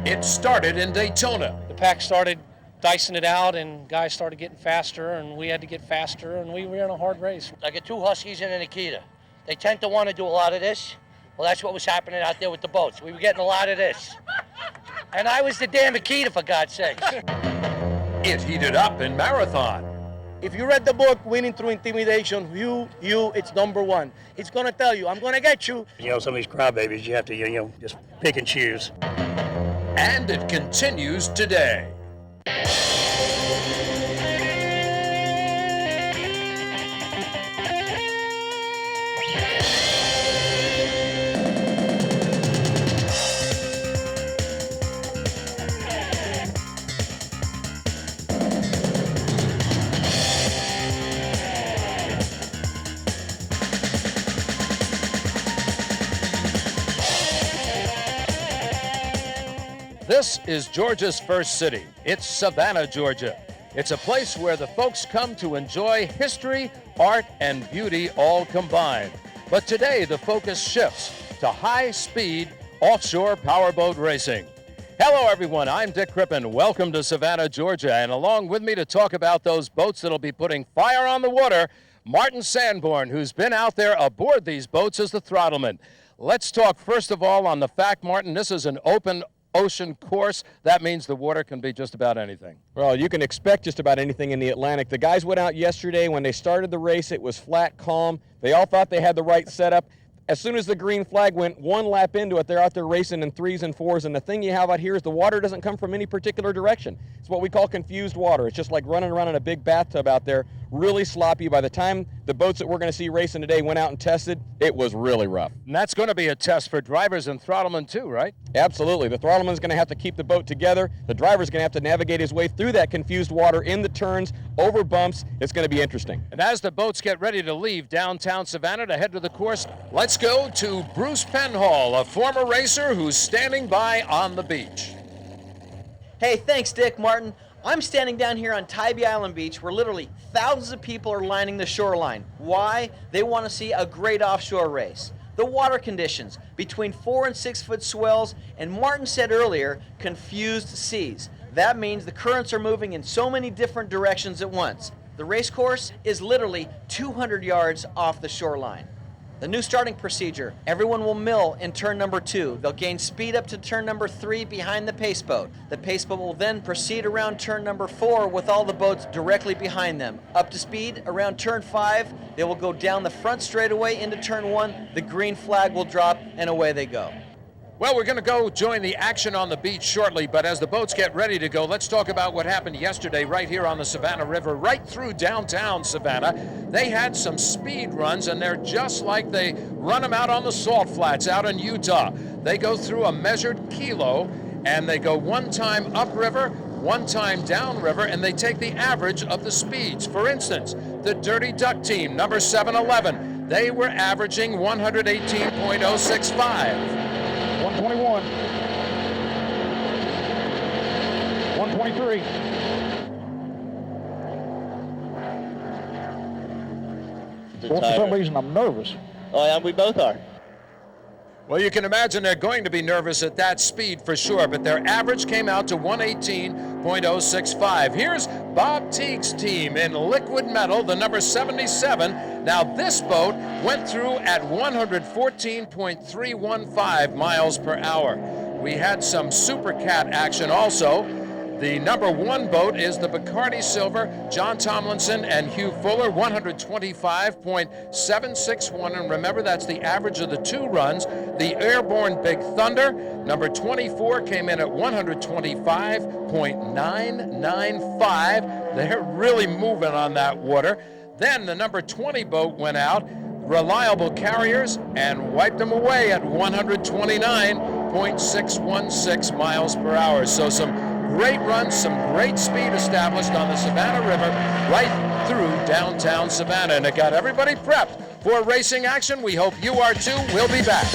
It started in Daytona. The pack started dicing it out, and guys started getting faster, and we had to get faster, and we were in a hard race. I got two Huskies and a Nikita. They tend to want to do a lot of this. Well, that's what was happening out there with the boats. We were getting a lot of this. And I was the damn Nikita, for God's sakes. It heated up in Marathon. If you read the book, Winning Through Intimidation, it's number one. It's going to tell you, I'm going to get you. You know, some of these crybabies, you have to, just pick and choose. And it continues today. This is Georgia's first city. It's Savannah, Georgia. It's a place where the folks come to enjoy history, art, and beauty all combined. But today, the focus shifts to high-speed offshore powerboat racing. Hello, everyone. I'm Dick Crippen. Welcome to Savannah, Georgia. And along with me to talk about those boats that'll be putting fire on the water, Martin Sanborn, who's been out there aboard these boats as the throttleman. Let's talk first of all on the fact, Martin, this is an open ocean course. That means the water can be just about anything. Well, you can expect just about anything in the Atlantic. The guys went out yesterday. When they started the race, it was flat, calm. They all thought they had the right setup. As soon as the green flag went one lap into it, they're out there racing in 3s and 4s, and the thing you have out here is the water doesn't come from any particular direction. It's what we call confused water. It's just like running around in a big bathtub out there, really sloppy. By the time the boats that we're going to see racing today went out and tested, it was really rough. And that's going to be a test for drivers and throttlemen too, right? Absolutely. The throttleman's going to have to keep the boat together. The driver's going to have to navigate his way through that confused water in the turns, over bumps. It's going to be interesting. And as the boats get ready to leave downtown Savannah to head to the course, let's go to Bruce Penhall, a former racer who's standing by on the beach. Hey, thanks, Dick. Martin. I'm standing down here on Tybee Island Beach where literally thousands of people are lining the shoreline. Why? They want to see a great offshore race. The water conditions, between 4 and 6 foot swells, and Martin said earlier, confused seas. That means the currents are moving in so many different directions at once. The race course is literally 200 yards off the shoreline. The new starting procedure, everyone will mill in turn number 2. They'll gain speed up to turn number 3 behind the pace boat. The pace boat will then proceed around turn number 4 with all the boats directly behind them. Up to speed around turn 5, they will go down the front straightaway into turn 1. The green flag will drop and away they go. Well, we're going to go join the action on the beach shortly, but as the boats get ready to go, let's talk about what happened yesterday right here on the Savannah River, right through downtown Savannah. They had some speed runs, and they're just like they run them out on the salt flats out in Utah. They go through a measured kilo, and they go one time upriver, one time downriver, and they take the average of the speeds. For instance, the Dirty Duck team, number 711, they were averaging 118.065. 121, 123. Well, for some reason, I'm nervous. Oh, yeah, we both are. Well, you can imagine they're going to be nervous at that speed for sure, but their average came out to 118.065. Here's Bob Teague's team in liquid metal, the number 77. Now, this boat went through at 114.315 miles per hour. We had some Super Cat action also. The number 1 boat is the Bacardi Silver, John Tomlinson and Hugh Fuller, 125.761. And remember, that's the average of the 2 runs. The Airborne Big Thunder, number 24, came in at 125.995. They're really moving on that water. Then the number 20 boat went out, Reliable Carriers, and wiped them away at 129.616 miles per hour. So some great runs, some great speed established on the Savannah River right through downtown Savannah. And it got everybody prepped for racing action. We hope you are too. We'll be back.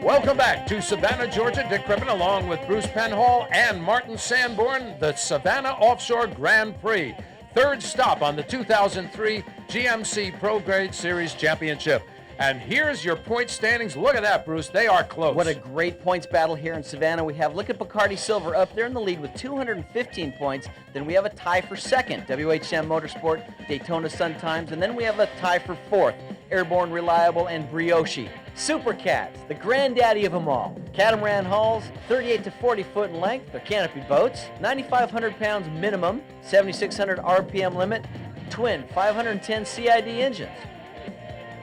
Welcome back to Savannah, Georgia. Dick Crippen along with Bruce Penhall and Martin Sanborn, the Savannah Offshore Grand Prix. Third stop on the 2003 GMC Pro Grade Series Championship. And here's your point standings. Look at that, Bruce. They are close. What a great points battle here in Savannah we have. Look at Bacardi Silver up there in the lead with 215 points. Then we have a tie for second, WHM Motorsport, Daytona Sun Times. And then we have a tie for fourth, Airborne Reliable and Brioche. Super Cats, the granddaddy of them all. Catamaran hulls, 38 to 40 foot in length. They're canopy boats, 9,500 pounds minimum, 7,600 RPM limit, twin 510 CID engines.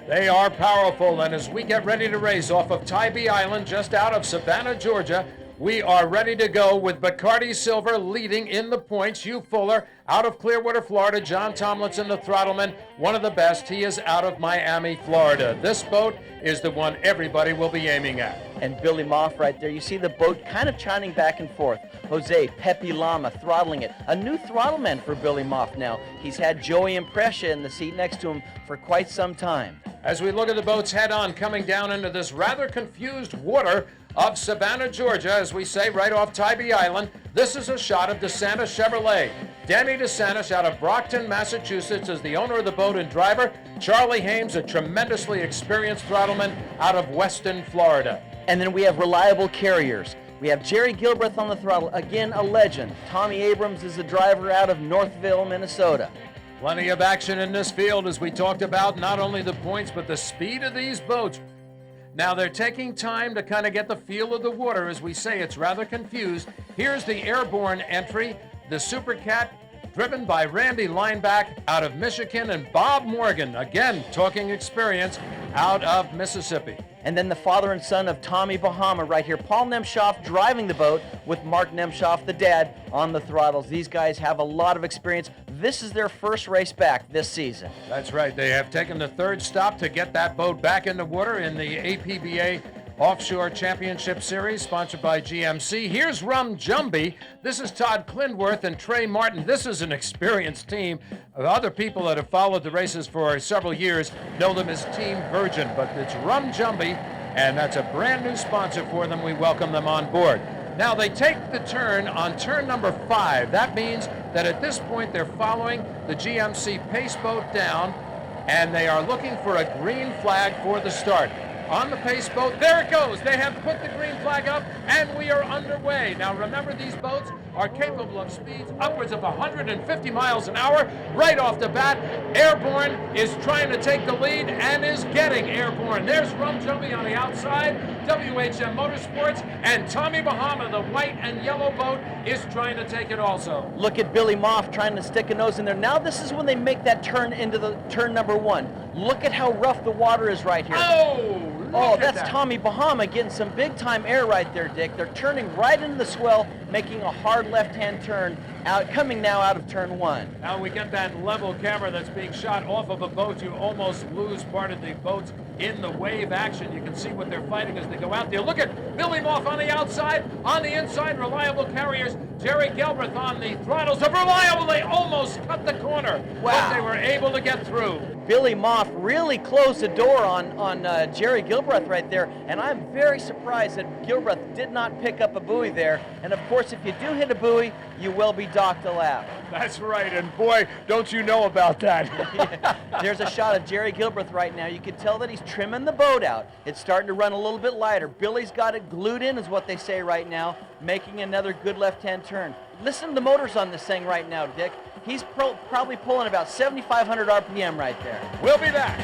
They are powerful, and as we get ready to race off of Tybee Island, just out of Savannah, Georgia, we are ready to go with Bacardi Silver leading in the points. Hugh Fuller out of Clearwater, Florida. John Tomlinson, the throttleman, one of the best. He is out of Miami, Florida. This boat is the one everybody will be aiming at. And Billy Moff right there. You see the boat kind of churning back and forth. Jose Pepe Lama throttling it. A new throttleman for Billy Moff now. He's had Joey Impressia in the seat next to him for quite some time. As we look at the boats head on, coming down into this rather confused water of Savannah, Georgia, as we say, right off Tybee Island, this is a shot of DeSantis Chevrolet. Danny DeSantis out of Brockton, Massachusetts, is the owner of the boat and driver. Charlie Hames, a tremendously experienced throttleman out of Weston, Florida. And then we have reliable carriers. We have Jerry Gilbreth on the throttle, again a legend. Tommy Abrams is the driver out of Northville, Minnesota. Plenty of action in this field as we talked about, not only the points, but the speed of these boats. Now they're taking time to kind of get the feel of the water. As we say, it's rather confused. Here's the airborne entry, the Super Cat, driven by Randy Lineback out of Michigan, and Bob Morgan, again talking experience, out of Mississippi. And then the father and son of Tommy Bahama right here. Paul Nemshoff driving the boat with Mark Nemshoff, the dad, on the throttles. These guys have a lot of experience. This is their first race back this season. That's right. They have taken the third stop to get that boat back in the water in the APBA Offshore Championship Series, sponsored by GMC. Here's Jumbie. This is Todd Klindworth and Trey Martin. This is an experienced team. Other people that have followed the races for several years know them as Team Virgin, but it's Jumbie, and that's a brand new sponsor for them. We welcome them on board. Now they take the turn on turn number 5. That means that at this point they're following the GMC pace boat down, and they are looking for a green flag for the start. On the pace boat, there it goes. They have put the green flag up, and we are underway. Now remember, these boats are capable of speeds upwards of 150 miles an hour. Right off the bat, Airborne is trying to take the lead and is getting Airborne. There's Jumbie on the outside, WHM Motorsports, and Tommy Bahama, the white and yellow boat, is trying to take it also. Look at Billy Moff trying to stick a nose in there. Now this is when they make that turn into the turn number 1. Look at how rough the water is right here. Oh, that's Tommy Bahama getting some big-time air right there, Dick. They're turning right into the swell, making a hard left-hand turn, coming now out of turn 1. Now we get that level camera that's being shot off of a boat. You almost lose part of the boats in the wave action. You can see what they're fighting as they go out there. Look at Billy Moff on the outside. On the inside, reliable carriers. Jerry Gilbreth on the throttles of reliable. They almost cut the corner. Wow. But they were able to get through. Billy Moff really closed the door on Jerry Gilbreth right there, and I'm very surprised that Gilbreth did not pick up a buoy there. And of course, if you do hit a buoy, you will be docked a lap. That's right, and boy, don't you know about that. Yeah. There's a shot of Jerry Gilbreth right now. You can tell that he's trimming the boat out. It's starting to run a little bit lighter. Billy's got it glued in, is what they say right now, making another good left-hand turn. Listen to the motors on this thing right now, Dick. He's probably pulling about 7,500 RPM right there. We'll be back.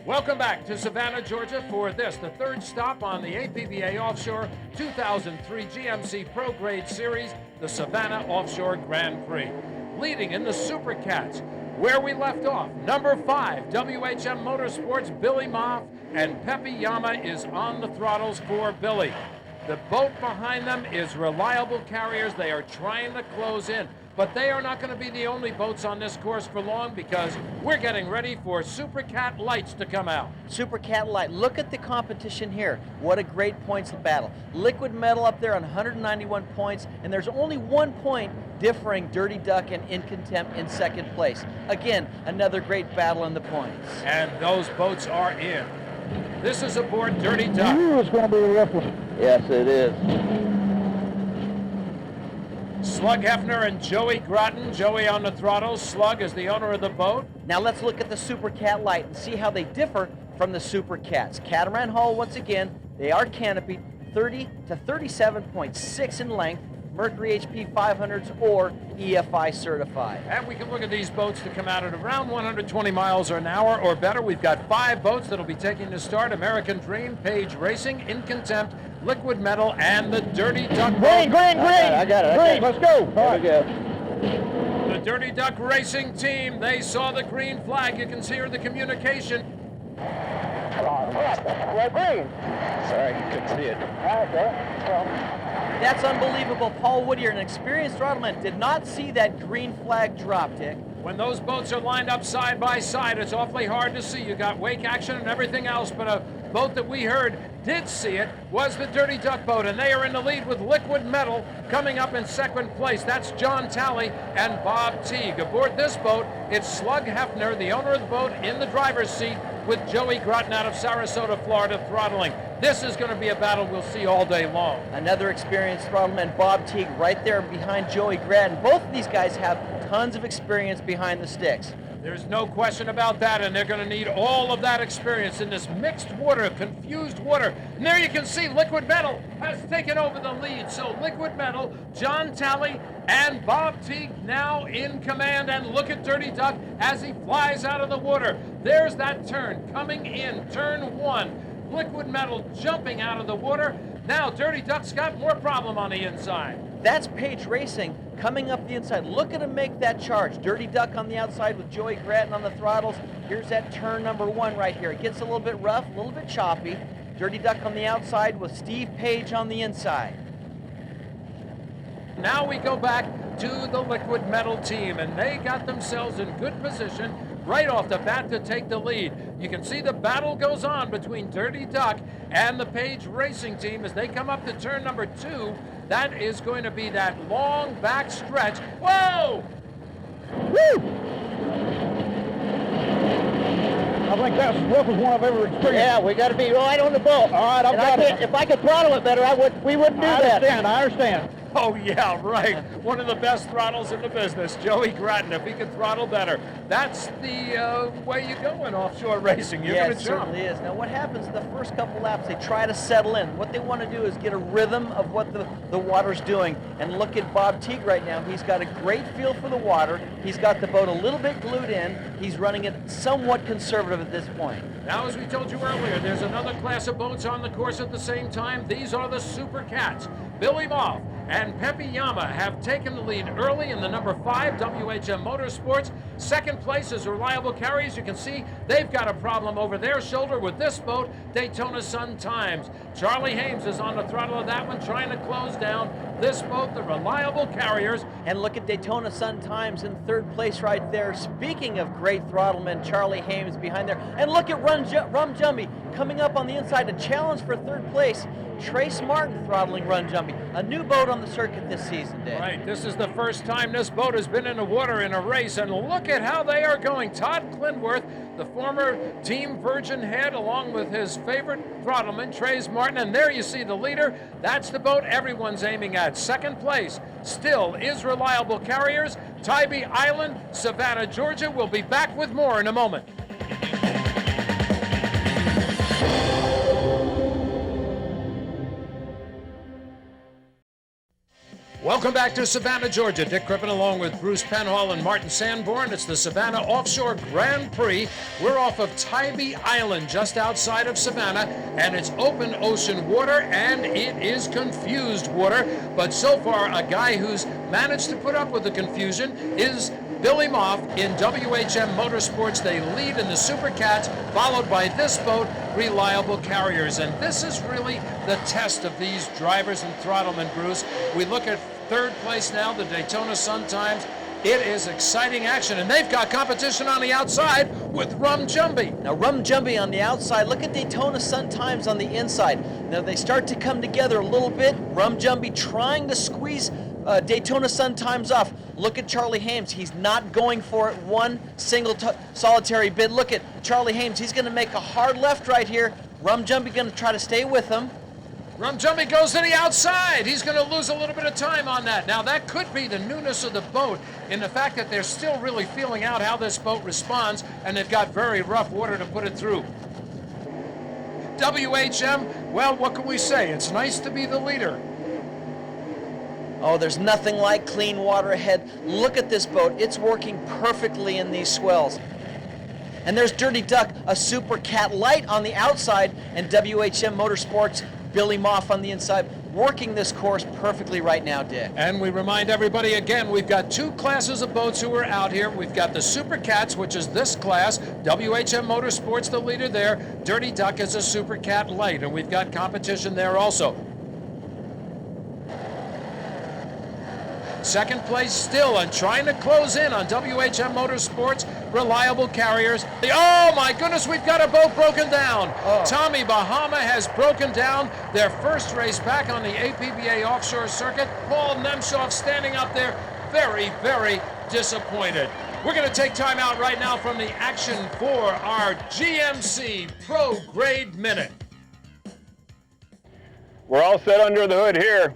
Welcome back to Savannah, Georgia for this, the third stop on the APBA Offshore 2003 GMC Pro Grade Series, the Savannah Offshore Grand Prix. Leading in the Super Cats, where we left off, number 5, WHM Motorsports, Billy Moff, and Pepe Yama is on the throttles for Billy. The boat behind them is Reliable Carriers. They are trying to close in, but they are not going to be the only boats on this course for long, because we're getting ready for Super Cat Lights to come out. Super Cat Light, look at the competition here. What a great points battle. Liquid Metal up there on 191 points, and there's only 1 point differing Dirty Duck and In Contempt in second place. Again, another great battle in the points. And those boats are in. This is aboard Dirty Duck. It's going to be a rough one. Yes, it is. Slug Hefner and Joey Groton. Joey on the throttle. Slug is the owner of the boat. Now let's look at the Super Cat Lite and see how they differ from the Super Cats. Catamaran hull, once again, they are canopied 30 to 37.6 in length, Mercury HP 500s or EFI certified. And we can look at these boats that come out at around 120 miles an hour or better. We've got 5 boats that'll be taking the start. American Dream, Page Racing, In Contempt, Liquid Metal, and the Dirty Duck. Green. I got it. Green, let's go. All right. The Dirty Duck Racing team, they saw the green flag. You can see her the communication. Green. Sorry, couldn't see it. That's unbelievable. Paul Whittier, an experienced throttleman, did not see that green flag drop, Dick. When those boats are lined up side by side, it's awfully hard to see. You got wake action and everything else, but a boat that we heard did see it was the Dirty Duck boat, and they are in the lead with Liquid Metal coming up in second place. That's John Talley and Bob Teague. Aboard this boat, it's Slug Hefner, the owner of the boat, in the driver's seat with Joey Groton out of Sarasota, Florida, throttling. This is going to be a battle we'll see all day long. Another experienced throttleman, Bob Teague, right there behind Joey Groton. Both of these guys have tons of experience behind the sticks. There's no question about that, and they're going to need all of that experience in this mixed water, confused water. And there you can see Liquid Metal has taken over the lead. So Liquid Metal, John Talley, and Bob Teague now in command. And look at Dirty Duck as he flies out of the water. There's that turn coming in, turn 1. Liquid Metal jumping out of the water. Now Dirty Duck's got more problem on the inside. That's Page Racing coming up the inside. Look at him make that charge. Dirty Duck on the outside with Joey Groton on the throttles. Here's that turn number 1 right here. It gets a little bit rough, a little bit choppy. Dirty Duck on the outside with Steve Page on the inside. Now we go back to the Liquid Metal team, and they got themselves in good position right off the bat to take the lead. You can see the battle goes on between Dirty Duck and the Page Racing team as they come up to turn number 2. That is going to be that long back stretch. Whoa! Woo! I think that's as rough as one I've ever experienced. Yeah, we got to be right on the ball. All right, I've got it. If I could throttle it better, we wouldn't do that. I understand. Oh, yeah, right. One of the best throttles in the business, Joey Groton. If he could throttle better, that's the way you go in offshore racing. You're Yeah, going it to jump. certainly is. Now, what happens the first couple laps, they try to settle in. What they want to do is get a rhythm of what the water's doing. And look at Bob Teague right now. He's got a great feel for the water. He's got the boat a little bit glued in. He's running it somewhat conservative at this point. Now, as we told you earlier, there's another class of boats on the course at the same time. These are the Super Cats. Billy Moff and Pepe Yama have taken the lead early in the number 5 WHM Motorsports. Second place is Reliable Carriers. You can see they've got a problem over their shoulder with this boat, Daytona Sun Times. Charlie Hames is on the throttle of that one, trying to close down this boat, the Reliable Carriers. And look at Daytona Sun Times in third place right there. Speaking of great throttlemen, Charlie Hames behind there. And look at Rum Jumbie coming up on the inside to challenge for third place. Trace Martin throttling Run Jumbie, a new boat on the circuit this season, Dave. Right, this is the first time this boat has been in the water in a race, and look at how they are going. Todd Clinworth, the former Team Virgin head, along with his favorite throttleman, Trace Martin, and there you see the leader. That's the boat everyone's aiming at. Second place still is Reliable Carriers. Tybee Island, Savannah, Georgia. We'll be back with more in a moment. Welcome back to Savannah, Georgia. Dick Crippen along with Bruce Penhall and Martin Sanborn. It's the Savannah Offshore Grand Prix. We're off of Tybee Island, just outside of Savannah, and it's open ocean water, and it is confused water. But so far, a guy who's managed to put up with the confusion is Billy Moff in WHM Motorsports. They lead in the Super Cats, followed by this boat, Reliable Carriers. And this is really the test of these drivers and throttlemen, Bruce. We look at third place now, the Daytona Sun Times. It is exciting action, and they've got competition on the outside with Rum Jumbie. Now Rum Jumbie on the outside. Look at Daytona Sun Times on the inside. Now they start to come together a little bit. Rum Jumbie trying to squeeze Daytona Sun Times off. Look at Charlie Hames. He's not going for it one single solitary bid. Look at Charlie Hames. He's going to make a hard left right here. Rum Jumbie going to try to stay with him. Jumbie goes to the outside. He's going to lose a little bit of time on that. Now, that could be the newness of the boat in the fact that they're still really feeling out how this boat responds, and they've got very rough water to put it through. WHM, well, what can we say? It's nice to be the leader. Oh, there's nothing like clean water ahead. Look at this boat. It's working perfectly in these swells. And there's Dirty Duck, a Super Cat Lite on the outside, and WHM Motorsports, Billy Moff on the inside, working this course perfectly right now, Dick. And we remind everybody again, we've got two classes of boats who are out here. We've got the Super Cats, which is this class. WHM Motorsports, the leader there. Dirty Duck is a Super Cat Lite, and we've got competition there also. Second place still, and trying to close in on WHM Motorsports, Reliable Carriers. Oh my goodness, we've got a boat broken down. Tommy Bahama has broken down their first race back on the APBA offshore circuit. Paul Nemshoff standing up there, very, very disappointed. We're going to take time out right now from the action for our GMC Pro Grade Minute. We're all set under the hood here.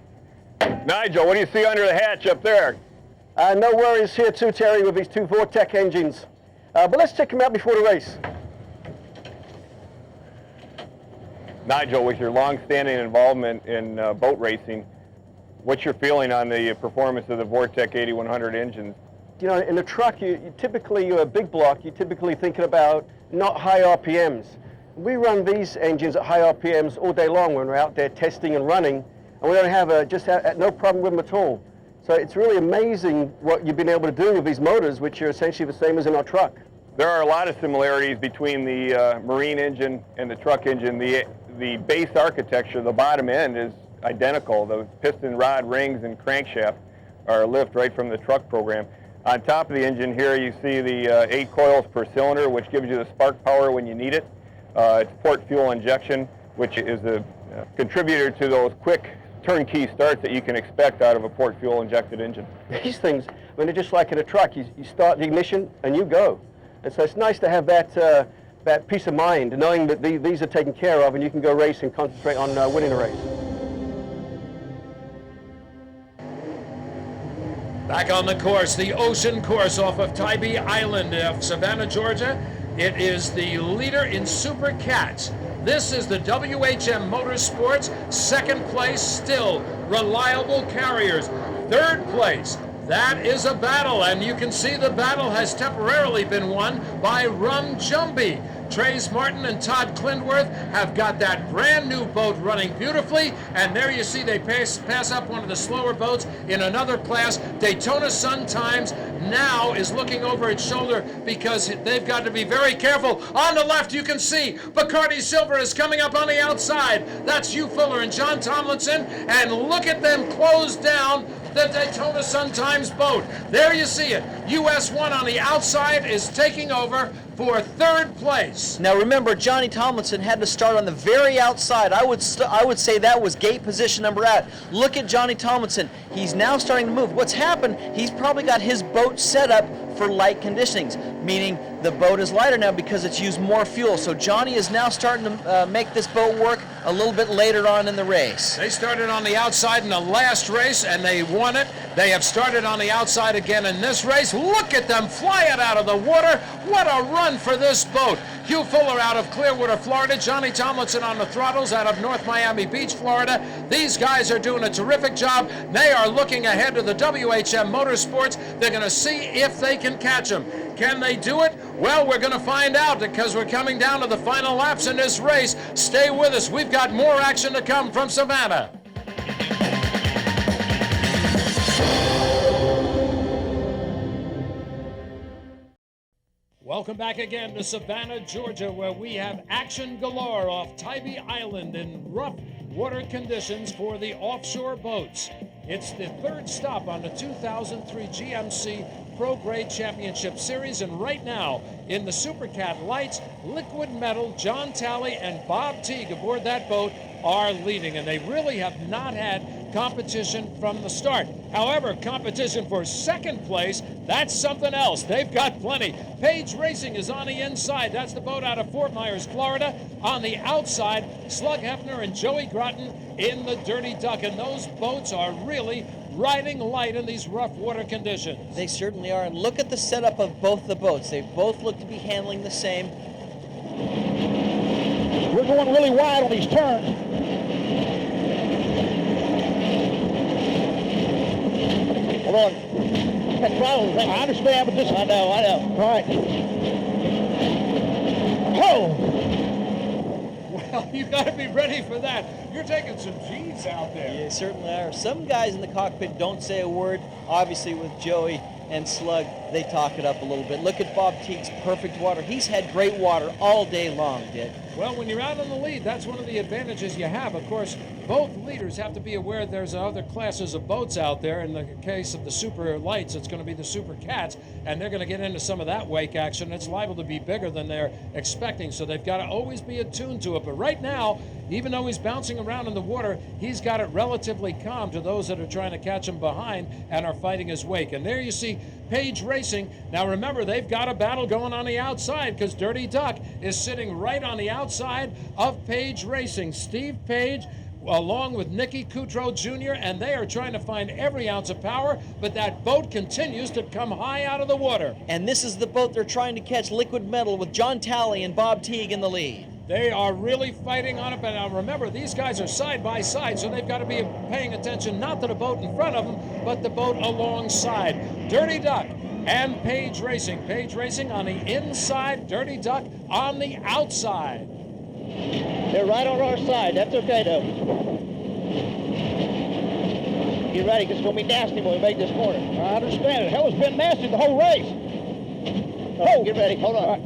Nigel, what do you see under the hatch up there? No worries here too, Terry, with these two Vortec engines. But let's check them out before the race. Nigel, with your long-standing involvement in boat racing, what's your feeling on the performance of the Vortec 8100 engines? You know, in a truck, you're a big block, you're typically thinking about not high RPMs. We run these engines at high RPMs all day long when we're out there testing and running, and we don't have no problem with them at all. So it's really amazing what you've been able to do with these motors, which are essentially the same as in our truck. There are a lot of similarities between the marine engine and the truck engine. The base architecture, the bottom end, is identical. The piston rod, rings, and crankshaft are lift right from the truck program. On top of the engine here, you see the 8 coils per cylinder, which gives you the spark power when you need it. It's port fuel injection, which is a contributor to those quick turnkey starts that you can expect out of a port fuel injected engine. These things, when they're just like in a truck, you start the ignition and you go. And so it's nice to have that peace of mind, knowing that these are taken care of and you can go race and concentrate on winning a race. Back on the course, the ocean course off of Tybee Island of Savannah, Georgia. It is the leader in Super Cats. This is the WHM Motorsports. Second place still, Reliable Carriers. Third place, that is a battle, and you can see the battle has temporarily been won by Jumbie. Trace Martin and Todd Clindworth have got that brand new boat running beautifully, and there you see they pass up one of the slower boats in another class. Daytona Sun Times now is looking over its shoulder because they've got to be very careful. On the left you can see Bacardi Silver is coming up on the outside. That's Hugh Fuller and John Tomlinson, and look at them close down the Daytona Sun Times boat. There you see it. US 1 on the outside is taking over for third place. Now remember, Johnny Tomlinson had to start on the very outside. I would say that was gate position number 8. Look at Johnny Tomlinson. He's now starting to move. What's happened, he's probably got his boat set up for light conditionings, meaning the boat is lighter now because it's used more fuel. So Johnny is now starting to make this boat work a little bit later on in the race. They started on the outside in the last race and they won it. They have started on the outside again in this race. Look at them fly it out of the water. What a run for this boat. Hugh Fuller out of Clearwater, Florida. Johnny Tomlinson on the throttles out of North Miami Beach, Florida. These guys are doing a terrific job. They are looking ahead to the WHM Motorsports. They're going to see if they can catch them. Can they do it? Well, we're going to find out because we're coming down to the final laps in this race. Stay with us. We've got more action to come from Savannah. Welcome back again to Savannah, Georgia, where we have action galore off Tybee Island in rough water conditions for the offshore boats. It's the third stop on the 2003 GMC Pro Grade Championship Series, and right now in the Super Cat Lights, Liquid Metal, John Talley, and Bob Teague aboard that boat are leading, and they really have not had competition from the start. However, competition for second place, that's something else. They've got plenty. Page Racing is on the inside. That's the boat out of Fort Myers, Florida. On the outside, Slug Hefner and Joey Groton in the Dirty Duck. And those boats are really riding light in these rough water conditions. They certainly are. And look at the setup of both the boats. They both look to be handling the same. We're going really wide on these turns. Hold on. That throttle thing. I understand, but this... I know. All right. Oh! Well, you got to be ready for that. You're taking some G's out there. Yeah, certainly are. Some guys in the cockpit don't say a word. Obviously, with Joey and Slug, they talk it up a little bit. Look at Bob Teague's perfect water. He's had great water all day long, Dick. Well, when you're out on the lead, that's one of the advantages you have. Of course, both leaders have to be aware there's other classes of boats out there. In the case of the Super Lights, it's going to be the Super Cats, and they're going to get into some of that wake action. It's liable to be bigger than they're expecting, so they've got to always be attuned to it. But right now, even though he's bouncing around in the water, he's got it relatively calm to those that are trying to catch him behind and are fighting his wake. And there you see Page Racing. Now remember, they've got a battle going on the outside because Dirty Duck is sitting right on the outside of Page Racing. Steve Page along with Nicky Coutreau Jr., and they are trying to find every ounce of power, but that boat continues to come high out of the water. And this is the boat they're trying to catch, Liquid Metal, with John Talley and Bob Teague in the lead. They are really fighting on it, but now remember, these guys are side by side, so they've got to be paying attention not to the boat in front of them, but the boat alongside. Dirty Duck and Page Racing. Page Racing on the inside, Dirty Duck on the outside. They're right on our side. That's okay, though. Get ready, because it's going to be nasty when we make this corner. I understand it. Hell, it's been nasty the whole race. Oh, get ready. Hold on.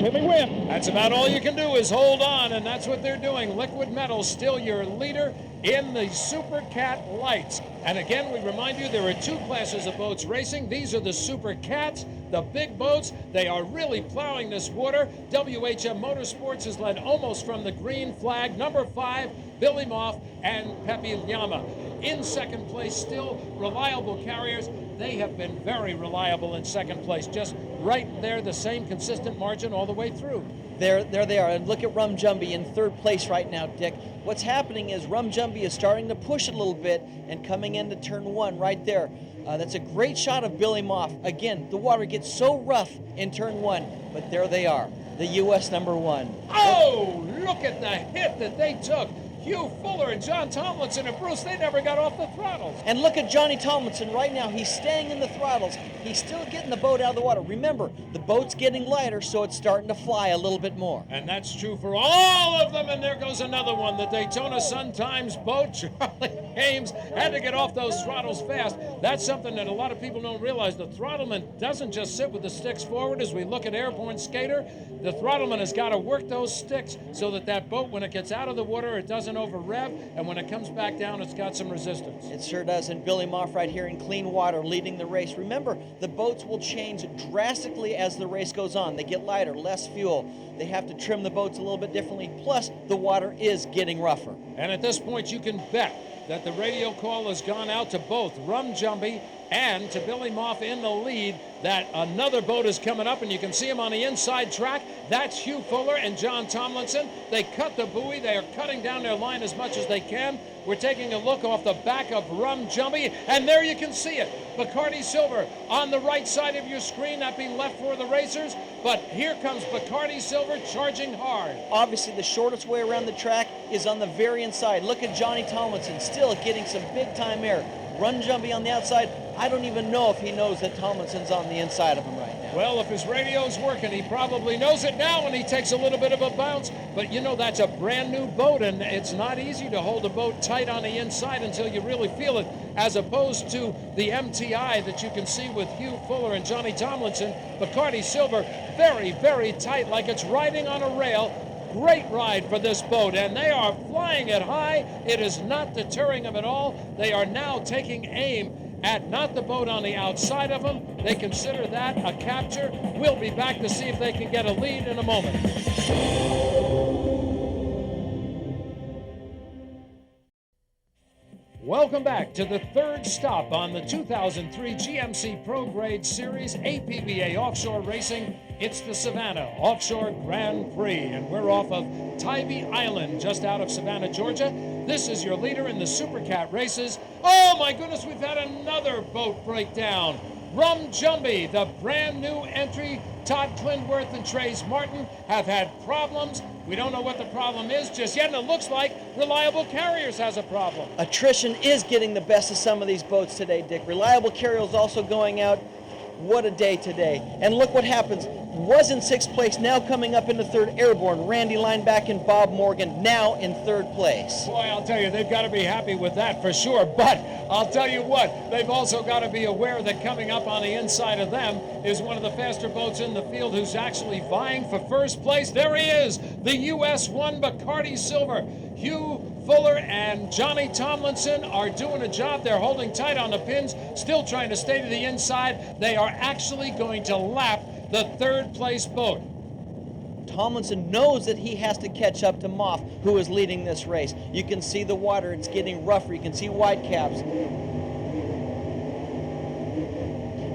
Let me win. That's about all you can do is hold on, and that's what they're doing. Liquid Metal still your leader in the Super Cat Lights. And again, we remind you there are two classes of boats racing. These are the Super Cats, the big boats. They are really plowing this water. WHM Motorsports is led almost from the green flag. Number 5, Billy Moff and Pepe Llama. In second place, still reliable carriers. They have been very reliable in second place. Just right there, the same consistent margin all the way through. There they are. And look at Rum Jumbie in third place right now, Dick. What's happening is Rum Jumbie is starting to push a little bit and coming into turn 1 right there. That's a great shot of Billy Moff. Again, the water gets so rough in turn 1, but there they are, the U.S. number 1. Oh, look at the hit that they took. Hugh Fuller and John Tomlinson and Bruce, they never got off the throttles. And look at Johnny Tomlinson right now. He's staying in the throttles. He's still getting the boat out of the water. Remember, the boat's getting lighter, so it's starting to fly a little bit more. And that's true for all of them. And there goes another one. The Daytona Sun-Times boat. Charlie Ames had to get off those throttles fast. That's something that a lot of people don't realize. The throttleman doesn't just sit with the sticks forward as we look at Airborne Skater. The throttleman has got to work those sticks so that that boat, when it gets out of the water, it doesn't over rev, and when it comes back down, it's got some resistance. It sure does. And Billy Moff right here in clean water leading the race. Remember, the boats will change drastically as the race goes on. They get lighter, less fuel. They have to trim the boats a little bit differently. Plus, the water is getting rougher. And at this point, you can bet that the radio call has gone out to both Rum Jumbie and to Billy Moff in the lead that another boat is coming up, and you can see him on the inside track. That's Hugh Fuller and John Tomlinson. They cut the buoy. They are cutting down their line as much as they can. We're taking a look off the back of Rum Jumbie, and there you can see it. Bacardi Silver on the right side of your screen. That being left for the racers, but here comes Bacardi Silver charging hard. Obviously, the shortest way around the track is on the very inside. Look at Johnny Tomlinson still getting some big-time air. Rum Jumbie on the outside. I don't even know if he knows that Tomlinson's on the inside of him right now. Well, if his radio's working, he probably knows it now, and he takes a little bit of a bounce. But you know, that's a brand new boat, and it's not easy to hold a boat tight on the inside until you really feel it, as opposed to the MTI that you can see with Hugh Fuller and Johnny Tomlinson. Bacardi Silver, very, very tight, like it's riding on a rail. Great ride for this boat, and they are flying it high. It is not deterring them at all. They are now taking aim at not the boat on the outside of them. They consider that a capture. We'll be back to see if they can get a lead in a moment. Welcome Welcome back to the third stop on the 2003 GMC Pro Grade Series APBA Offshore Racing. It's the Savannah Offshore Grand Prix, and we're off of Tybee Island, just out of Savannah, Georgia. This is your leader in the Super Cat races. Oh my goodness, we've had another boat breakdown. Jumbie, the brand new entry. Todd Klindworth and Trace Martin have had problems. We don't know what the problem is just yet, and it looks like Reliable Carriers has a problem. Attrition is getting the best of some of these boats today, Dick. Reliable Carriers also going out. What a day today. And look what happens. Was in sixth place, now coming up into third. Airborne, Randy Lineback and Bob Morgan, now in third place. Boy, I'll tell you, they've got to be happy with that for sure. But I'll tell you what, they've also got to be aware that coming up on the inside of them is one of the faster boats in the field who's actually vying for first place. There he is, the US 1 Bacardi Silver. Hugh Fuller and Johnny Tomlinson are doing a job. They're holding tight on the pins, still trying to stay to the inside. They are actually going to lap the third place boat. Tomlinson knows that he has to catch up to Moff, who is leading this race. You can see the water, it's getting rougher. You can see whitecaps.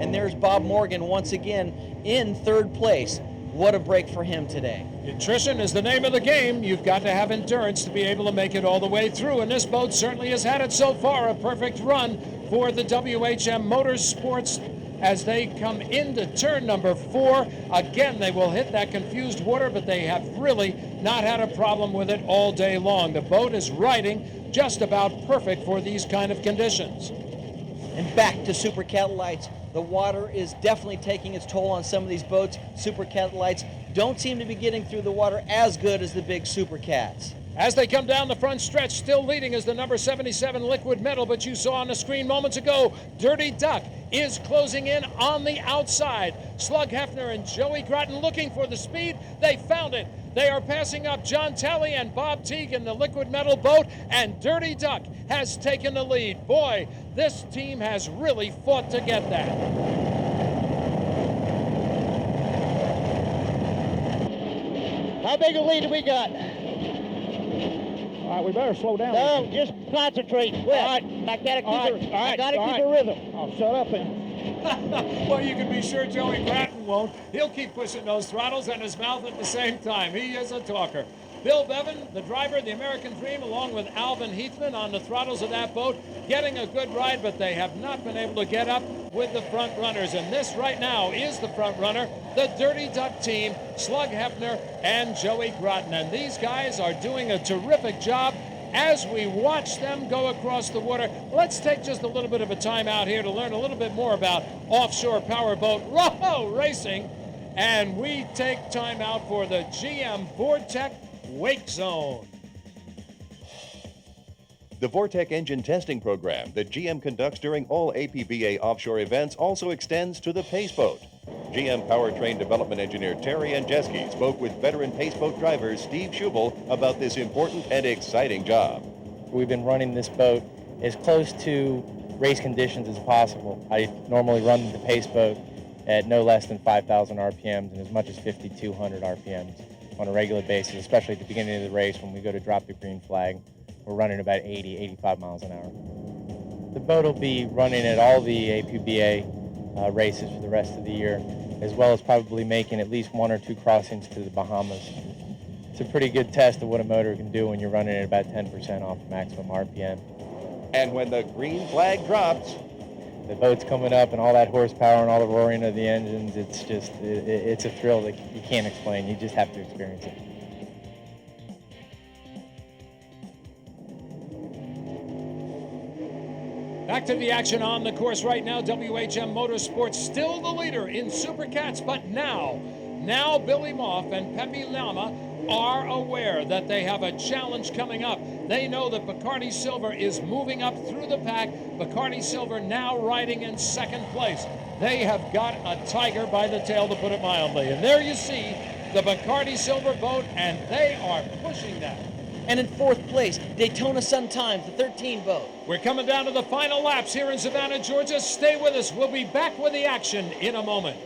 And there's Bob Morgan once again in third place. What a break for him today. Attrition is the name of the game. You've got to have endurance to be able to make it all the way through, and this boat certainly has had it so far. A perfect run for the WHM Motorsports as they come into turn number 4. Again, they will hit that confused water, but they have really not had a problem with it all day long. The boat is riding just about perfect for these kind of conditions. And back to Super Cat Lights. The water is definitely taking its toll on some of these boats. Super Cat Lights don't seem to be getting through the water as good as the big Super Cats. As they come down the front stretch, still leading is the number 77 Liquid Metal, but you saw on the screen moments ago, Dirty Duck is closing in on the outside. Slug Hefner and Joey Groton looking for the speed. They found it. They are passing up John Talley and Bob Teague in the Liquid Metal boat, and Dirty Duck has taken the lead. Boy, this team has really fought to get that. How big a lead do we got? All right, we better slow down. No, just concentrate. All right, I gotta keep a rhythm. Oh, shut up then. Well, you can be sure Joey Gratton won't. He'll keep pushing those throttles and his mouth at the same time. He is a talker. Bill Bevan, the driver of the American Dream, along with Alvin Heathman on the throttles of that boat, getting a good ride, but they have not been able to get up with the front runners. And this right now is the front runner, the Dirty Duck team, Slug Hefner and Joey Groton. And these guys are doing a terrific job as we watch them go across the water. Let's take just a little bit of a time out here to learn a little bit more about offshore powerboat racing. And we take time out for the GM Vortec Wake Zone. The Vortec engine testing program that GM conducts during all APBA offshore events also extends to the Pace Boat. GM Powertrain Development Engineer Terry Andjeski spoke with veteran Pace Boat driver Steve Schubel about this important and exciting job. We've been running this boat as close to race conditions as possible. I normally run the Pace Boat at no less than 5,000 RPMs and as much as 5,200 RPMs on a regular basis, especially at the beginning of the race when we go to drop the green flag. We're running about 80, 85 miles an hour. The boat will be running at all the APBA races for the rest of the year, as well as probably making at least 1 or 2 crossings to the Bahamas. It's a pretty good test of what a motor can do when you're running at about 10% off maximum RPM. And when the green flag drops, the boat's coming up and all that horsepower and all the roaring of the engines, it's just, it's a thrill that you can't explain. You just have to experience it. Back to the action on the course right now. WHM Motorsports still the leader in Super Cats, but now Billy Moff and Pepe Lama are aware that they have a challenge coming up. They know that Bacardi Silver is moving up through the pack. Bacardi Silver now riding in second place. They have got a tiger by the tail, to put it mildly. And there you see the Bacardi Silver boat, and they are pushing that. And in fourth place, Daytona Sun Times, the 13 boat. We're coming down to the final laps here in Savannah, Georgia. Stay with us. We'll be back with the action in a moment.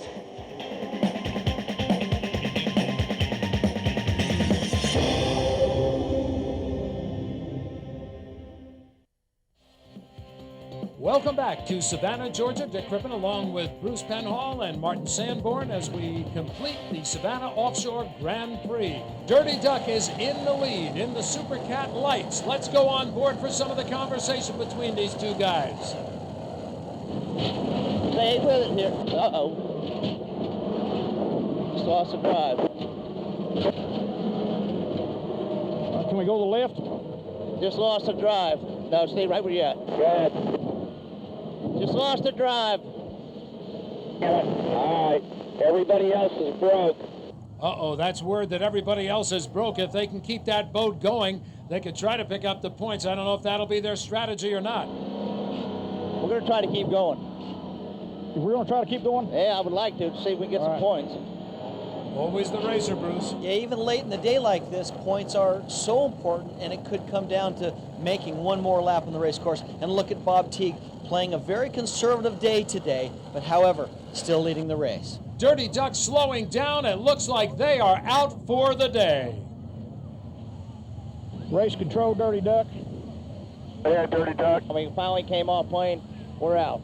back to Savannah, Georgia. Dick Crippen along with Bruce Penhall and Martin Sanborn as we complete the Savannah Offshore Grand Prix. Dirty Duck is in the lead in the Super Cat Lights. Let's go on board for some of the conversation between these two guys. Stay with it here. Uh-oh. Just lost the drive. Can we go to the left? Just lost the drive. No, stay right where you're at. Good. Just lost the drive. All right. Everybody else is broke. Uh-oh, that's word that everybody else is broke. If they can keep that boat going, they could try to pick up the points. I don't know if that'll be their strategy or not. We're going to try to keep going. We're going to try to keep going? Yeah, I would like to see if we can get some points. Always the racer, Bruce. Yeah, even late in the day like this, points are so important, and it could come down to making one more lap on the race course. And look at Bob Teague playing a very conservative day today, but however, still leading the race. Dirty Duck slowing down. It looks like they are out for the day. Race control, Dirty Duck. Yeah, Dirty Duck. We finally came off plane. We're out.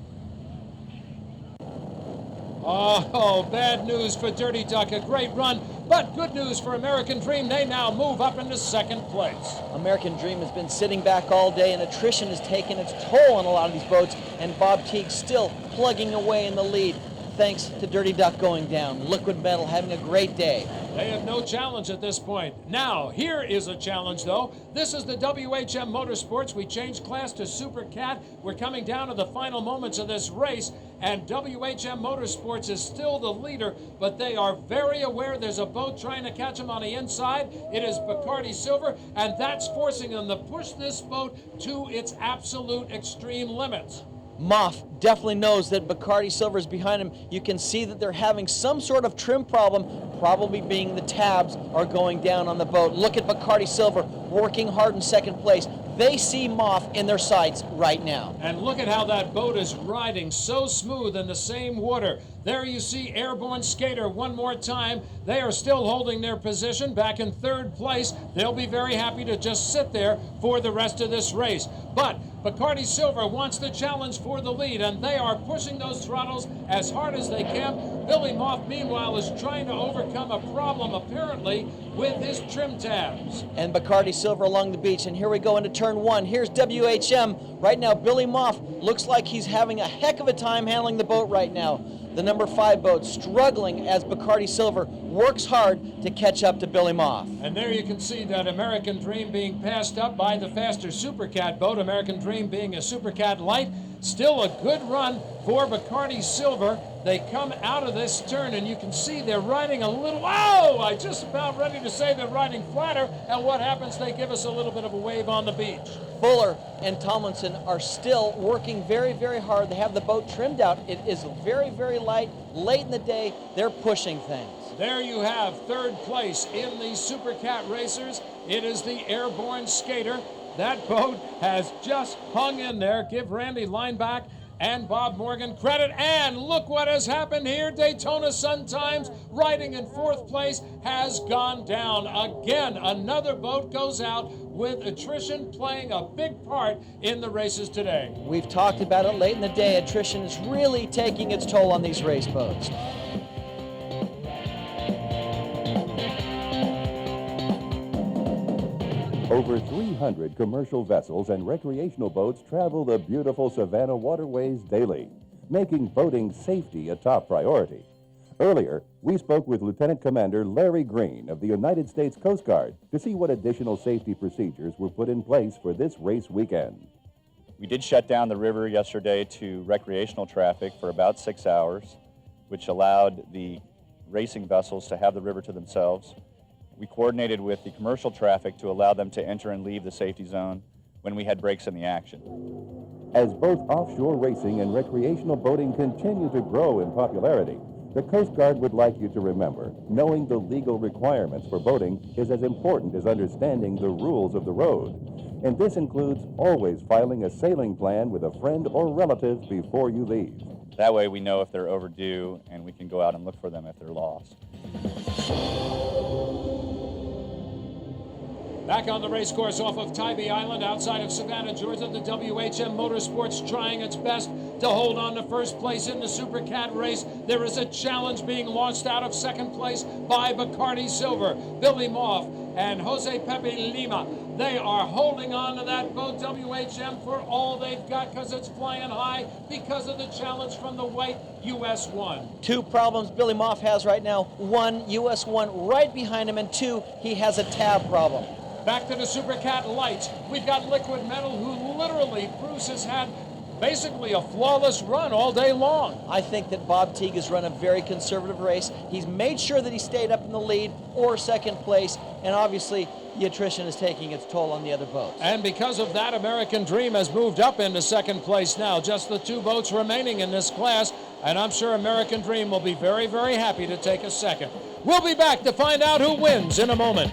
Oh, bad news for Dirty Duck. A great run, but good news for American Dream. They now move up into second place. American Dream has been sitting back all day, and attrition has taken its toll on a lot of these boats, and Bob Teague still plugging away in the lead, thanks to Dirty Duck going down. Liquid Metal having a great day. They have no challenge at this point. Now, here is a challenge, though. This is the WHM Motorsports. We changed class to Super Cat. We're coming down to the final moments of this race, and WHM Motorsports is still the leader, but they are very aware there's a boat trying to catch them on the inside. It is Bacardi Silver, and that's forcing them to push this boat to its absolute extreme limits. Moff definitely knows that Bacardi Silver is behind him. You can see that they're having some sort of trim problem, probably being the tabs are going down on the boat. Look at Bacardi Silver working hard in second place. They see Moff in their sights right now. And look at how that boat is riding so smooth in the same water. There you see Airborne Skater one more time. They are still holding their position back in third place. They'll be very happy to just sit there for the rest of this race. But Bacardi Silver wants the challenge for the lead, and they are pushing those throttles as hard as they can. Billy Moff, meanwhile, is trying to overcome a problem, apparently, with his trim tabs. And Bacardi Silver along the beach, and here we go into turn one. Here's WHM. Right now, Billy Moff looks like he's having a heck of a time handling the boat right now. The number 5 boat struggling as Bacardi Silver works hard to catch up to Billy Moff. And there you can see that American Dream being passed up by the faster Super Cat boat. American Dream being a Super Cat Lite. Still a good run for Bacardi Silver. They come out of this turn, and you can see they're riding a little, oh, I just about ready to say they're riding flatter, and what happens? They give us a little bit of a wave on the beach. Fuller and Tomlinson are still working very, very hard. They have the boat trimmed out. It is very, very light. Late in the day, they're pushing things. There you have third place in the Super Cat Racers. It is the Airborne Skater. That boat has just hung in there. Give Randy Lineback and Bob Morgan credit. And look what has happened here. Daytona Sun Times, riding in fourth place, has gone down. Again, another boat goes out with Attrition playing a big part in the races today. We've talked about it late in the day. Attrition is really taking its toll on these race boats. Over 300 commercial vessels and recreational boats travel the beautiful Savannah waterways daily, making boating safety a top priority. Earlier, we spoke with Lieutenant Commander Larry Green of the United States Coast Guard to see what additional safety procedures were put in place for this race weekend. We did shut down the river yesterday to recreational traffic for about 6 hours, which allowed the racing vessels to have the river to themselves. We coordinated with the commercial traffic to allow them to enter and leave the safety zone when we had breaks in the action. As both offshore racing and recreational boating continue to grow in popularity, the Coast Guard would like you to remember, knowing the legal requirements for boating is as important as understanding the rules of the road. And this includes always filing a sailing plan with a friend or relative before you leave. That way we know if they're overdue and we can go out and look for them if they're lost. Back on the race course off of Tybee Island outside of Savannah, Georgia, the WHM Motorsports trying its best to hold on to first place in the Super Cat race. There is a challenge being launched out of second place by Bacardi Silver, Billy Moff, and Jose Pepe Lima. They are holding on to that boat, WHM, for all they've got because it's flying high because of the challenge from the white US 1. Two problems Billy Moff has right now. One, US 1 right behind him, and two, he has a tab problem. Back to the Super Cat Lite. We've got Liquid Metal, who literally, Bruce, has had basically a flawless run all day long. I think that Bob Teague has run a very conservative race. He's made sure that he stayed up in the lead or second place, and obviously the attrition is taking its toll on the other boats. And because of that, American Dream has moved up into second place now. Just the two boats remaining in this class, and I'm sure American Dream will be very, very happy to take a second. We'll be back to find out who wins in a moment.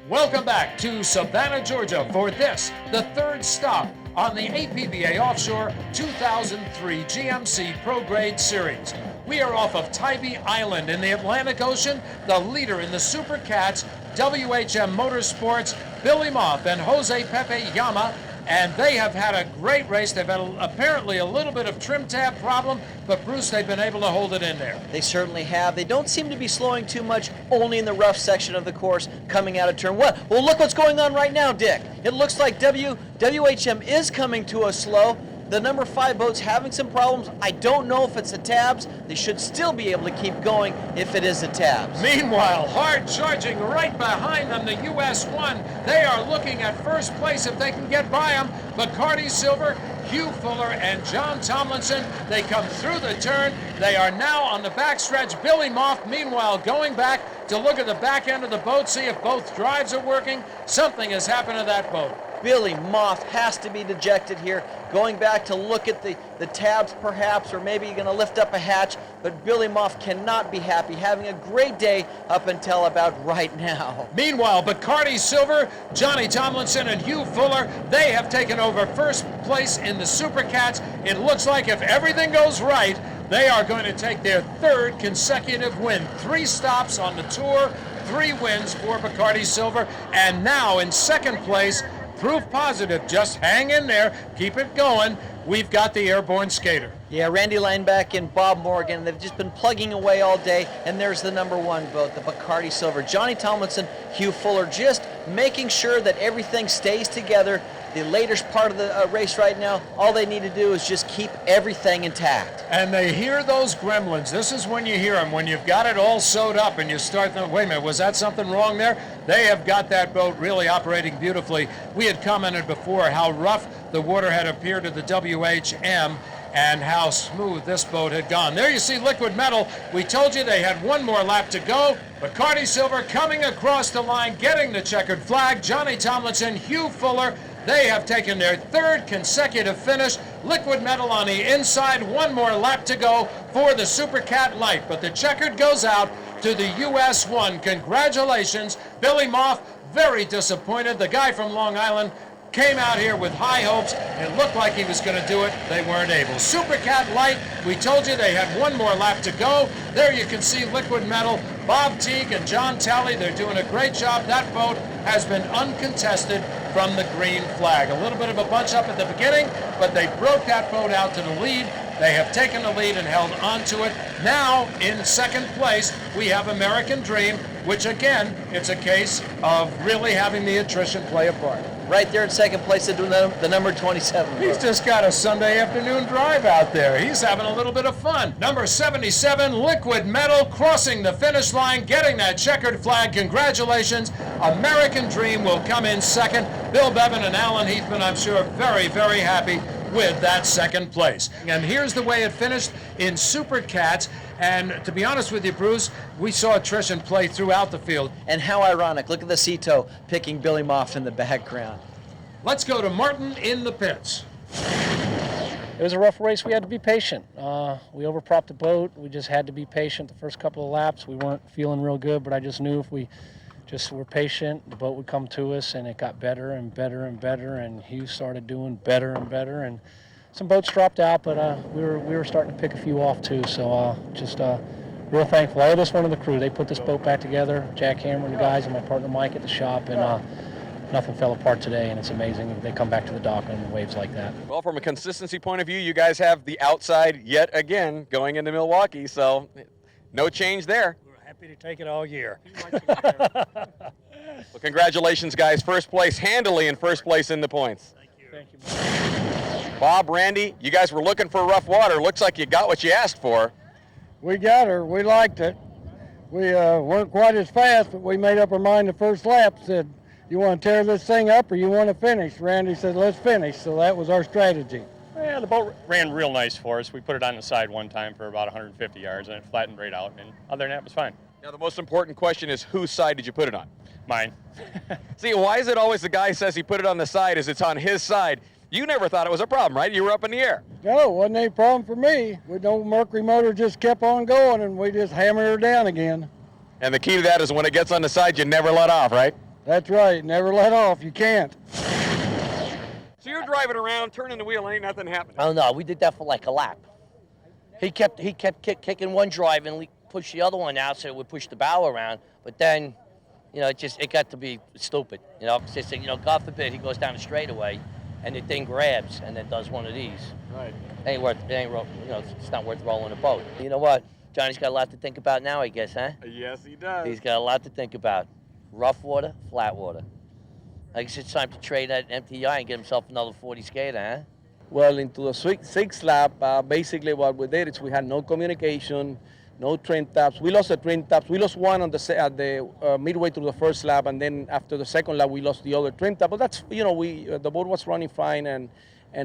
Welcome back to Savannah, Georgia for this, the third stop on the APBA Offshore 2003 GMC Pro Grade Series. We are off of Tybee Island in the Atlantic Ocean, the leader in the Super Cats, WHM Motorsports, Billy Moff and Jose Pepe Yama, and they have had a great race. They've had apparently a little bit of trim tab problem, but Bruce, they've been able to hold it in there. They certainly have. They don't seem to be slowing too much, only in the rough section of the course coming out of turn one. Well, look what's going on right now, Dick. It looks like WHM is coming to a slow. The number 5 boat's having some problems. I don't know if it's the tabs. They should still be able to keep going if it is the tabs. Meanwhile, hard charging right behind them, the US 1. They are looking at first place if they can get by them. Bacardi Silver, Hugh Fuller, and John Tomlinson. They come through the turn. They are now on the backstretch. Billy Moff, meanwhile, going back to look at the back end of the boat, see if both drives are working. Something has happened to that boat. Billy Moff has to be dejected here, going back to look at the tabs perhaps, or maybe you're going to lift up a hatch, but Billy Moff cannot be happy, having a great day up until about right now. Meanwhile, Bacardi Silver, Johnny Tomlinson, and Hugh Fuller, they have taken over first place in the Super Cats. It looks like if everything goes right, they are going to take their third consecutive win. 3 stops on the tour, 3 wins for Bacardi Silver, and now in second place, proof positive, just hang in there, keep it going. We've got the airborne skater. Yeah, Randy Lineback and Bob Morgan, they've just been plugging away all day, and there's the number 1 boat, the Bacardi Silver. Johnny Tomlinson, Hugh Fuller, just making sure that everything stays together. The latest part of the race right now, all they need to do is just keep everything intact. And they hear those gremlins. This is when you hear them, when you've got it all sewed up and you start thinking, wait a minute, was that something wrong there? They have got that boat really operating beautifully. We had commented before how rough the water had appeared to the WHM and how smooth this boat had gone. There you see Liquid Metal. We told you they had 1 more lap to go. Bacardi Silver coming across the line, getting the checkered flag. Johnny Tomlinson, Hugh Fuller, they have taken their 3rd consecutive finish. Liquid Metal on the inside, 1 more lap to go for the Super Cat Lite. But the checkered goes out to the US 1. Congratulations, Billy Moff. Very disappointed. The guy from Long Island came out here with high hopes. It looked like he was going to do it. They weren't able. Super Cat Lite, we told you they had 1 more lap to go. There you can see Liquid Metal, Bob Teague and John Talley. They're doing a great job. That boat has been uncontested from the green flag. A little bit of a bunch up at the beginning, but they broke that boat out to the lead. They have taken the lead and held onto it. Now, in second place, we have American Dream, which again, it's a case of really having the attrition play a part. Right there in second place, the number 27. He's just got a Sunday afternoon drive out there. He's having a little bit of fun. Number 77, Liquid Metal, crossing the finish line, getting that checkered flag. Congratulations. American Dream will come in second. Bill Bevan and Alan Heathman, I'm sure, very, very happy with that second place. And here's the way it finished in Super Cats. And to be honest with you, Bruce, we saw attrition play throughout the field. And how ironic. Look at the Cito picking Billy Moff in the background. Let's go to Martin in the pits. It was a rough race. We had to be patient. We overpropped the boat. We just had to be patient the first couple of laps. We weren't feeling real good, but I just knew if we just were patient, the boat would come to us, and it got better and better and better, and Hugh started doing better and better, and some boats dropped out, but we were starting to pick a few off too, so just real thankful. I owe this one to the crew. They put this boat back together, Jack Hammer and the guys, and my partner Mike at the shop, and nothing fell apart today, and it's amazing that they come back to the dock in waves like that. Well, from a consistency point of view, you guys have the outside yet again going into Milwaukee, so no change there. We're happy to take it all year. Well, congratulations, guys. First place handily in first place in the points. Thank you. Bob, Randy, you guys were looking for rough water. Looks like you got what you asked for. We got her. We liked it. We weren't quite as fast, but we made up our mind the first lap. Said, you want to tear this thing up or you want to finish? Randy said, let's finish. So that was our strategy. Yeah, the boat ran real nice for us. We put it on the side one time for about 150 yards, and it flattened right out. And other than that, it was fine. Now, the most important question is, whose side did you put it on? Mine. See, why is it always the guy says he put it on the side as it's on his side? You never thought it was a problem, right? You were up in the air. No, it wasn't any problem for me. With no Mercury motor, just kept on going, and we just hammered her down again. And the key to that is when it gets on the side, you never let off, right? That's right. Never let off. You can't. So you're driving around, turning the wheel, and ain't nothing happening. Oh no, we did that for like a lap. He kept kicking one drive and pushed the other one out, so it would push the bow around. But then, you know, it got to be stupid. You know, because, you know, God forbid he goes down the straightaway, and the thing grabs and then does one of these. Right. It's not worth rolling a boat. You know what? Johnny's got a lot to think about now, I guess, huh? Yes, he does. He's got a lot to think about. Rough water, flat water. I guess it's time to trade that MTI and get himself another 40 skater, huh? Well, into the sixth lap, basically what we did is we had no communication, no trim taps. We lost the trim taps. We lost one on the midway through the first lap, and then after the second lap, we lost the other trim tap. But that's, you know, the boat was running fine, and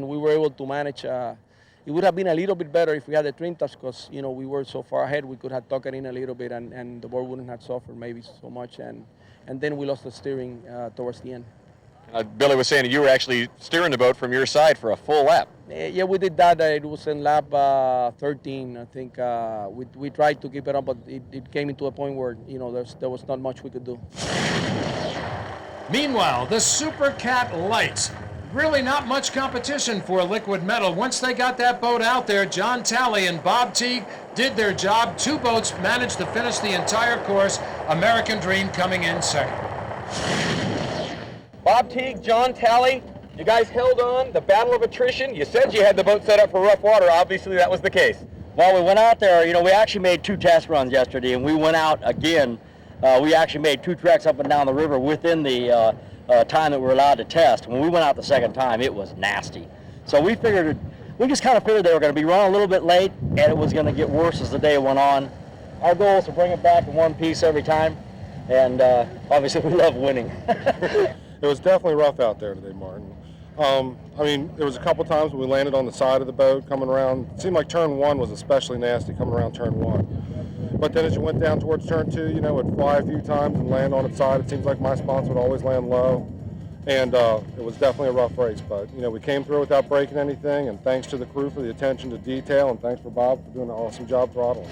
we were able to manage. It would have been a little bit better if we had the trim taps, because, you know, we were so far ahead, we could have tucked it in a little bit, and the boat wouldn't have suffered maybe so much. And then we lost the steering towards the end. Billy was saying you were actually steering the boat from your side for a full lap. Yeah, we did that. It was in lap 13, I think. We tried to keep it up, but it came into a point where, you know, there was not much we could do. Meanwhile, the Super Cat Lite. Really not much competition for liquid metal. Once they got that boat out there, John Talley and Bob Teague did their job. Two boats managed to finish the entire course. American Dream coming in second. Bob Teague, John Talley, you guys held on. The Battle of Attrition. You said you had the boat set up for rough water. Obviously, that was the case. Well, we went out there. You know, we actually made 2 test runs yesterday, and we went out again. We actually made 2 treks up and down the river within the time that we were allowed to test. When we went out the second time, it was nasty. So we just kind of figured they were going to be running a little bit late, and it was going to get worse as the day went on. Our goal is to bring it back in one piece every time, and obviously we love winning. It was definitely rough out there today, Martin. I mean, there was a couple times when we landed on the side of the boat coming around. It seemed like turn 1 was especially nasty coming around turn 1. But then as you went down towards turn 2, you know, it'd fly a few times and land on its side. It seems like my spots would always land low. And it was definitely a rough race. But, you know, we came through without breaking anything. And thanks to the crew for the attention to detail. And thanks for Bob for doing an awesome job throttling.